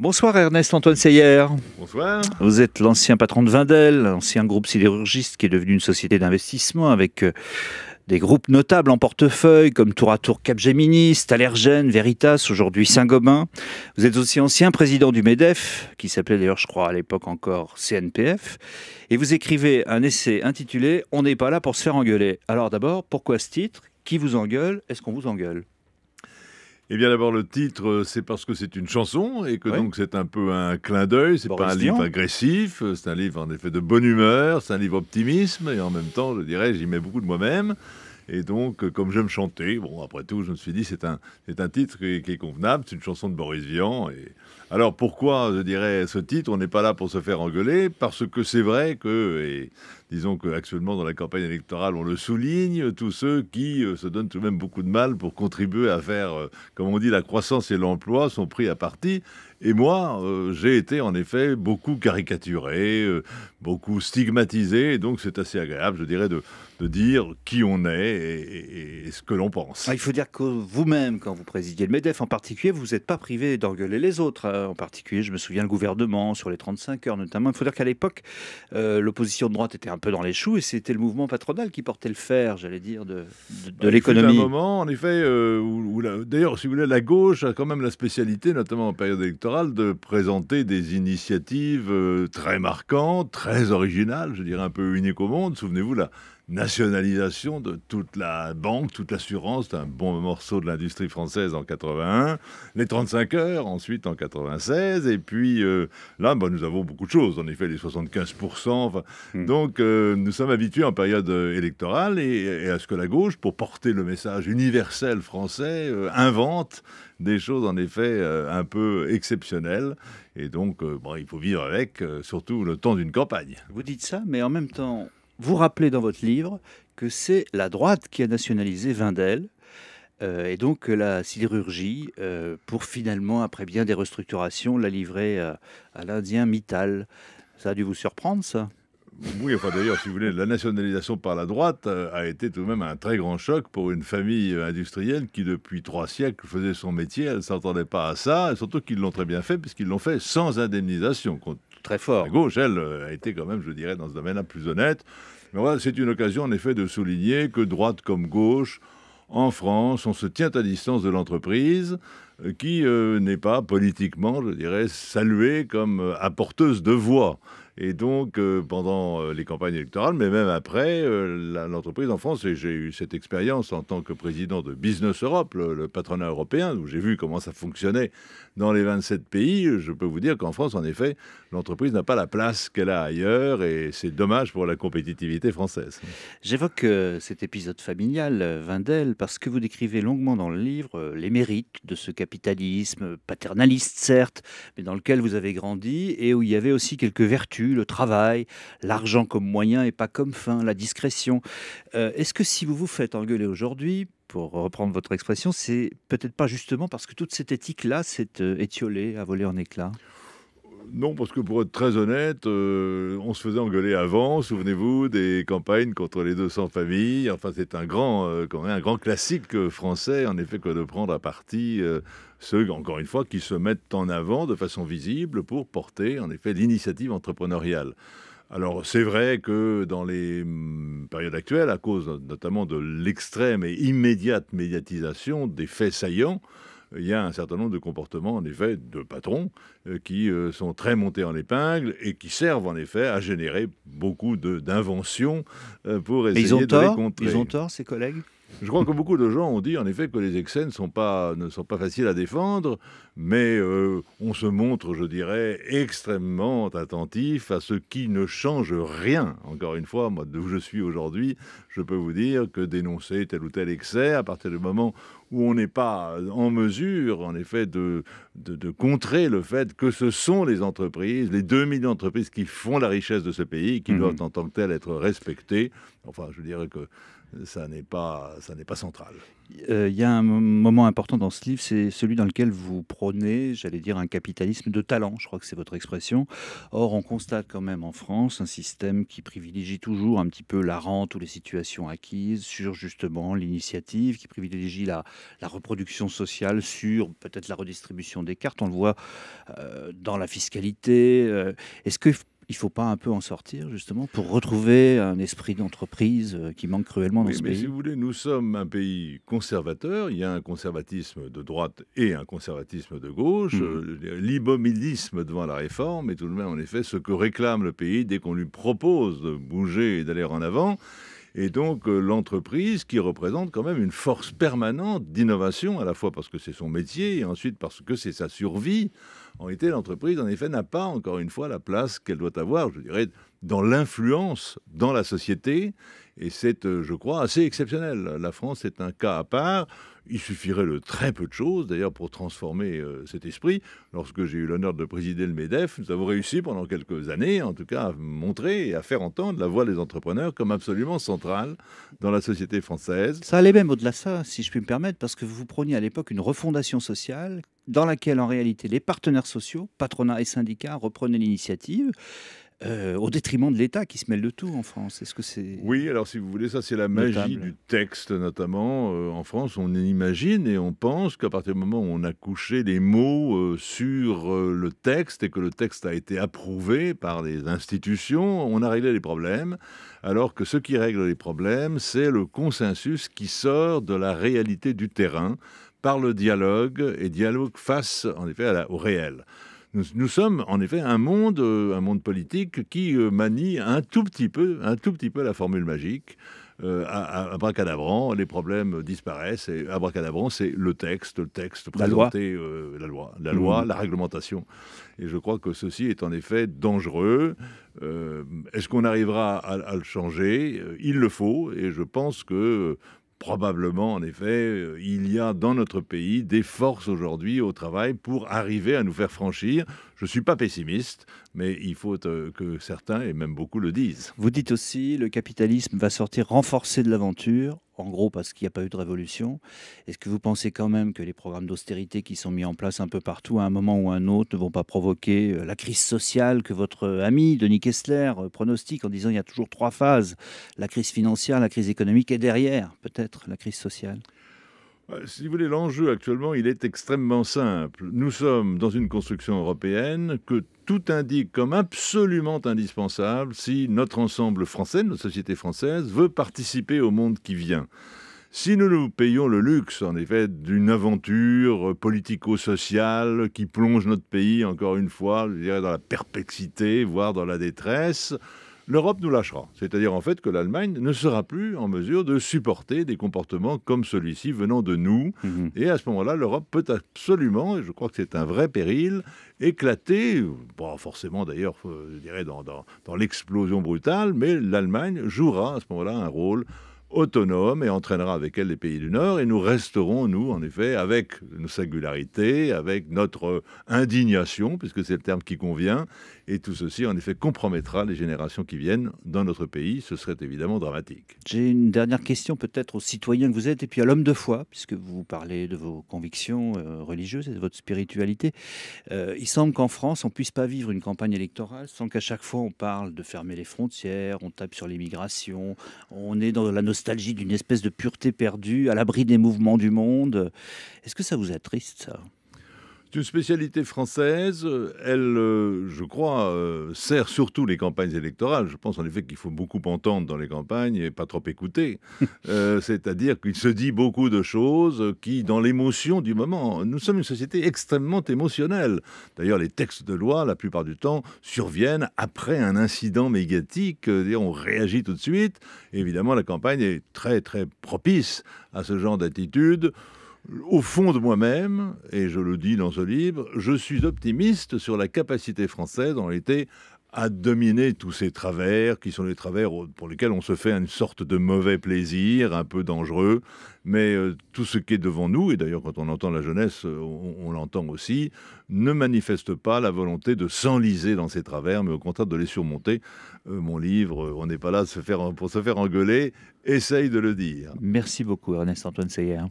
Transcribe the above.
Bonsoir Ernest Antoine Seyer. Bonsoir. Vous êtes l'ancien patron de Wendel, ancien groupe sidérurgiste qui est devenu une société d'investissement avec des groupes notables en portefeuille comme Tour à Tour Capgemini, Stalergen, Veritas, aujourd'hui Saint-Gobain. Vous êtes aussi ancien président du MEDEF, qui s'appelait d'ailleurs je crois à l'époque encore CNPF. Et vous écrivez un essai intitulé « On n'est pas là pour se faire engueuler ». Alors d'abord, pourquoi ce titre? Qui vous engueule? Est-ce qu'on vous engueule? Eh bien d'abord le titre, c'est parce que c'est une chanson et que Ouais. donc c'est un peu un clin d'œil, c'est Boris pas un Vian. livre agressif, c'est un livre en effet de bonne humeur, c'est un livre optimisme et en même temps, je dirais, j'y mets beaucoup de moi-même. Et donc, comme j'aime chanter, bon, après tout, je me suis dit, c'est un titre qui est convenable, c'est une chanson de Boris Vian. Et... Alors, pourquoi, je dirais, ce titre? On n'est pas là pour se faire engueuler, parce que c'est vrai que, et disons qu'actuellement, dans la campagne électorale, on le souligne, tous ceux qui se donnent tout de même beaucoup de mal pour contribuer à faire, comme on dit, la croissance et l'emploi sont pris à partie. Et moi, j'ai été en effet beaucoup caricaturé, beaucoup stigmatisé, et donc c'est assez agréable, je dirais, de dire qui on est et ce que l'on pense. Il faut dire que vous-même, quand vous présidiez le MEDEF en particulier, vous n'êtes pas privé d'engueuler les autres. En particulier, je me souviens, le gouvernement, sur les 35 heures notamment. Il faut dire qu'à l'époque, l'opposition de droite était un peu dans les choux et c'était le mouvement patronal qui portait le fer, j'allais dire, de l'économie. Il fut un moment, en effet, d'ailleurs, si vous voulez, la gauche a quand même la spécialité, notamment en période électorale, de présenter des initiatives très marquantes, très originales, je dirais un peu uniques au monde. Souvenez-vous, la nationalisation de toute la banque, toute l'assurance, c'est un bon morceau de l'industrie française en 81, les 35 heures ensuite en 96, et puis là, nous avons beaucoup de choses, en effet, les 75%, enfin, donc nous sommes habitués en période électorale et à ce que la gauche, pour porter le message universel français, invente des choses en effet un peu exceptionnelles, et donc il faut vivre avec, surtout le temps d'une campagne. Vous dites ça, mais en même temps, vous rappelez dans votre livre que c'est la droite qui a nationalisé Wendel et donc que la sidérurgie, pour finalement, après bien des restructurations, la livrer à l'Indien Mittal. Ça a dû vous surprendre, ça? Oui, enfin d'ailleurs, si vous voulez, la nationalisation par la droite a été tout de même un très grand choc pour une famille industrielle qui, depuis 3 siècles, faisait son métier. Elle ne s'attendait pas à ça, et surtout qu'ils l'ont très bien fait, puisqu'ils l'ont fait sans indemnisation. Très fort. La gauche, elle, a été quand même, je dirais, dans ce domaine-là, plus honnête. Mais voilà, c'est une occasion, en effet, de souligner que droite comme gauche, en France, on se tient à distance de l'entreprise qui n'est pas politiquement, je dirais, saluée comme apporteuse de voix. Et donc, pendant les campagnes électorales, mais même après, l'entreprise en France, et j'ai eu cette expérience en tant que président de Business Europe, le patronat européen, où j'ai vu comment ça fonctionnait dans les 27 pays, je peux vous dire qu'en France, en effet, l'entreprise n'a pas la place qu'elle a ailleurs, et c'est dommage pour la compétitivité française. J'évoque cet épisode familial, Wendel, parce que vous décrivez longuement dans le livre les mérites de ce capitalisme paternaliste, certes, mais dans lequel vous avez grandi et où il y avait aussi quelques vertus, le travail, l'argent comme moyen et pas comme fin, la discrétion. Est-ce que si vous vous faites engueuler aujourd'hui, pour reprendre votre expression, c'est peut-être pas justement parce que toute cette éthique-là s'est étiolée, a volé en éclats? Non, parce que pour être très honnête, on se faisait engueuler avant. Souvenez-vous des campagnes contre les 200 familles. Enfin, c'est quand même un grand classique français, en effet, que de prendre à partie ceux, encore une fois, qui se mettent en avant de façon visible pour porter, en effet, l'initiative entrepreneuriale. Alors, c'est vrai que dans les périodes actuelles, à cause notamment de l'extrême et immédiate médiatisation des faits saillants, il y a un certain nombre de comportements, en effet, de patrons qui sont très montés en épingle et qui servent, en effet, à générer beaucoup d'inventions pour Mais ils ont essayer de les tort, contrer. ils ont tort, ces collègues? Je crois que beaucoup de gens ont dit, en effet, que les excès ne sont pas faciles à défendre, mais on se montre, je dirais, extrêmement attentif à ce qui ne change rien. Encore une fois, moi, d'où je suis aujourd'hui, je peux vous dire que dénoncer tel ou tel excès, à partir du moment où on n'est pas en mesure, en effet, de contrer le fait que ce sont les entreprises, les 2 millions d'entreprises qui font la richesse de ce pays, qui doivent en tant que telles être respectées. Enfin, je dirais que ça n'est pas central. Il y a un moment important dans ce livre, c'est celui dans lequel vous prônez, j'allais dire, un capitalisme de talent, je crois que c'est votre expression. Or, on constate quand même en France un système qui privilégie toujours un petit peu la rente ou les situations acquises sur justement l'initiative, qui privilégie la reproduction sociale, sur peut-être la redistribution des cartes. On le voit dans la fiscalité. Est-ce qu'il ne faut pas un peu en sortir, justement, pour retrouver un esprit d'entreprise qui manque cruellement dans Oui, ce mais si pays? vous voulez, nous sommes un pays conservateur. Il y a un conservatisme de droite et un conservatisme de gauche. Mhm. L'immobilisme devant la réforme est tout de même, en effet, ce que réclame le pays dès qu'on lui propose de bouger et d'aller en avant. Et donc, l'entreprise qui représente quand même une force permanente d'innovation, à la fois parce que c'est son métier et ensuite parce que c'est sa survie. En réalité, l'entreprise, en effet, n'a pas, encore une fois, la place qu'elle doit avoir, je dirais, dans l'influence dans la société. Et c'est, je crois, assez exceptionnel. La France est un cas à part. Il suffirait de très peu de choses, d'ailleurs, pour transformer cet esprit. Lorsque j'ai eu l'honneur de présider le MEDEF, nous avons réussi pendant quelques années, en tout cas, à montrer et à faire entendre la voix des entrepreneurs comme absolument centrale dans la société française. Ça allait même au-delà de ça, si je puis me permettre, parce que vous preniez à l'époque une refondation sociale dans laquelle, en réalité, les partenaires sociaux, patronat et syndicats, reprenaient l'initiative au détriment de l'État qui se mêle de tout en France. Est-ce que c'est Oui, alors si vous voulez, ça c'est la magie notable? du texte notamment. En France, on imagine et on pense qu'à partir du moment où on a couché les mots sur le texte et que le texte a été approuvé par les institutions, on a réglé les problèmes. Alors que ce qui règle les problèmes, c'est le consensus qui sort de la réalité du terrain par le dialogue et dialogue face en effet au réel. Nous sommes en effet un monde politique qui manie un tout petit peu la formule magique. Abracadabrant, les problèmes disparaissent et abracadabrant, c'est le texte La loi? présenté, la loi, Mhm. la réglementation. Et je crois que ceci est en effet dangereux. Est-ce qu'on arrivera à le changer? Il le faut, et je pense que probablement, en effet, il y a dans notre pays des forces aujourd'hui au travail pour arriver à nous faire franchir. Je ne suis pas pessimiste, mais il faut que certains, et même beaucoup, le disent. Vous dites aussi le capitalisme va sortir renforcé de l'aventure, en gros parce qu'il n'y a pas eu de révolution. Est-ce que vous pensez quand même que les programmes d'austérité qui sont mis en place un peu partout, à un moment ou à un autre, ne vont pas provoquer la crise sociale que votre ami Denis Kessler pronostique en disant qu'il y a toujours 3 phases, la crise financière, la crise économique et derrière, peut-être, la crise sociale? Si vous voulez, l'enjeu actuellement, il est extrêmement simple. Nous sommes dans une construction européenne que tout indique comme absolument indispensable si notre ensemble français, notre société française, veut participer au monde qui vient. Si nous nous payons le luxe, en effet, d'une aventure politico-sociale qui plonge notre pays, encore une fois, je dirais, dans la perplexité, voire dans la détresse, l'Europe nous lâchera. C'est-à-dire en fait que l'Allemagne ne sera plus en mesure de supporter des comportements comme celui-ci venant de nous. Mhm. Et à ce moment-là, l'Europe peut absolument, et je crois que c'est un vrai péril, éclater, pas forcément d'ailleurs, je dirais, dans l'explosion brutale, mais l'Allemagne jouera à ce moment-là un rôle autonome et entraînera avec elle les pays du Nord, et nous resterons, nous, en effet, avec nos singularités, avec notre indignation, puisque c'est le terme qui convient, et tout ceci, en effet, compromettra les générations qui viennent dans notre pays. Ce serait évidemment dramatique. J'ai une dernière question peut-être aux citoyens que vous êtes et puis à l'homme de foi, puisque vous parlez de vos convictions religieuses et de votre spiritualité. Il semble qu'en France, on ne puisse pas vivre une campagne électorale sans qu'à chaque fois on parle de fermer les frontières, on tape sur l'immigration, on est dans la nostalgie d'une espèce de pureté perdue, à l'abri des mouvements du monde. Est-ce que ça vous attriste, ça? C'est une spécialité française. Elle, je crois, sert surtout les campagnes électorales. Je pense en effet qu'il faut beaucoup entendre dans les campagnes et pas trop écouter. C'est-à-dire qu'il se dit beaucoup de choses qui, dans l'émotion du moment, nous sommes une société extrêmement émotionnelle. D'ailleurs, les textes de loi, la plupart du temps, surviennent après un incident médiatique. On réagit tout de suite. Et évidemment, la campagne est très, très propice à ce genre d'attitude. Au fond de moi-même, et je le dis dans ce livre, je suis optimiste sur la capacité française, en réalité, à dominer tous ces travers, qui sont les travers pour lesquels on se fait une sorte de mauvais plaisir, un peu dangereux. Mais tout ce qui est devant nous, et d'ailleurs quand on entend la jeunesse, on l'entend aussi, ne manifeste pas la volonté de s'enliser dans ces travers, mais au contraire de les surmonter. Mon livre, on n'est pas là pour se faire engueuler, essaye de le dire. Merci beaucoup, Ernest Antoine Seyer.